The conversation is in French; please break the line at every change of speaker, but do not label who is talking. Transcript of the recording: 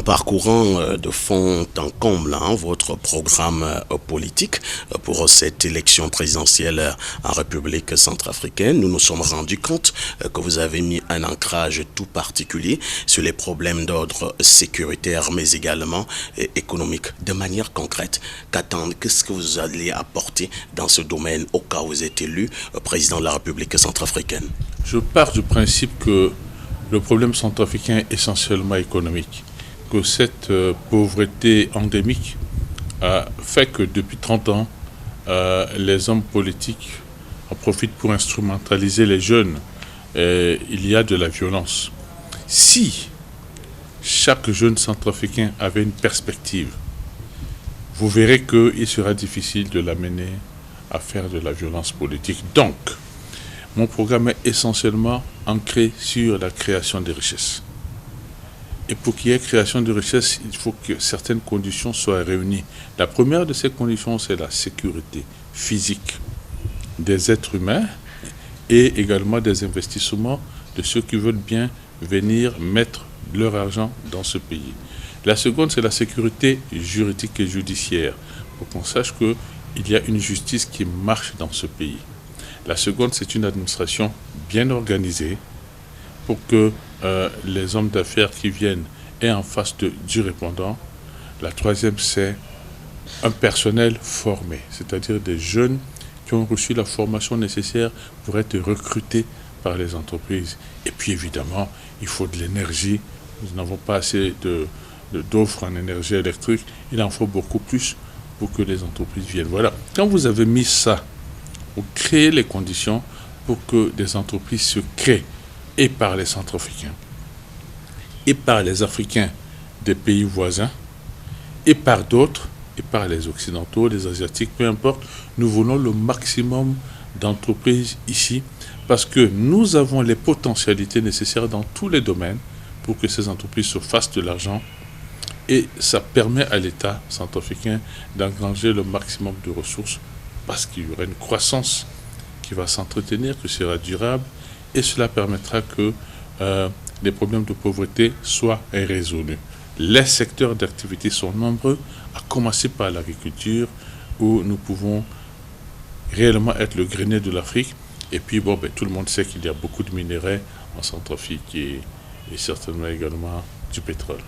parcourant de fond en comble votre programme politique pour cette élection présidentielle en République centrafricaine, nous nous sommes rendus compte que vous avez mis un ancrage tout particulier sur les problèmes d'ordre sécuritaire, mais également économique. De manière concrète, qu'est-ce que vous allez apporter dans ce domaine au cas où vous êtes élu président de la République centrafricaine?
Je pars du principe que le problème centrafricain est essentiellement économique, que cette pauvreté endémique a fait que depuis 30 ans, les hommes politiques en profitent pour instrumentaliser les jeunes. Il y a de la violence. Si chaque jeune centrafricain avait une perspective, vous verrez qu'il sera difficile de l'amener à faire de la violence politique. Donc, mon programme est essentiellement ancré sur la création de richesses. Et pour qu'il y ait création de richesses, il faut que certaines conditions soient réunies. La première de ces conditions, c'est la sécurité physique des êtres humains et également des investissements de ceux qui veulent bien venir mettre leur argent dans ce pays. La seconde, c'est la sécurité juridique et judiciaire, pour qu'on sache qu'il y a une justice qui marche dans ce pays. La seconde, c'est une administration bien organisée pour que les hommes d'affaires qui viennent aient en face du répondant. La troisième, c'est un personnel formé, c'est-à-dire des jeunes qui ont reçu la formation nécessaire pour être recrutés par les entreprises. Et puis évidemment, il faut de l'énergie. Nous n'avons pas assez d'offres en énergie électrique. Il en faut beaucoup plus pour que les entreprises viennent. Voilà. Quand vous avez mis ça, vous créez les conditions pour que des entreprises se créent, et par les Centrafricains, et par les Africains des pays voisins, et par d'autres, et par les Occidentaux, les Asiatiques, peu importe. Nous voulons le maximum d'entreprises ici, parce que nous avons les potentialités nécessaires dans tous les domaines pour que ces entreprises se fassent de l'argent, et ça permet à l'État centrafricain d'engranger le maximum de ressources, parce qu'il y aura une croissance qui va s'entretenir, qui sera durable, et cela permettra que les problèmes de pauvreté soient résolus. Les secteurs d'activité sont nombreux, à commencer par l'agriculture, où nous pouvons réellement être le grenier de l'Afrique. Et puis, tout le monde sait qu'il y a beaucoup de minerais en Centrafrique et certainement également du pétrole.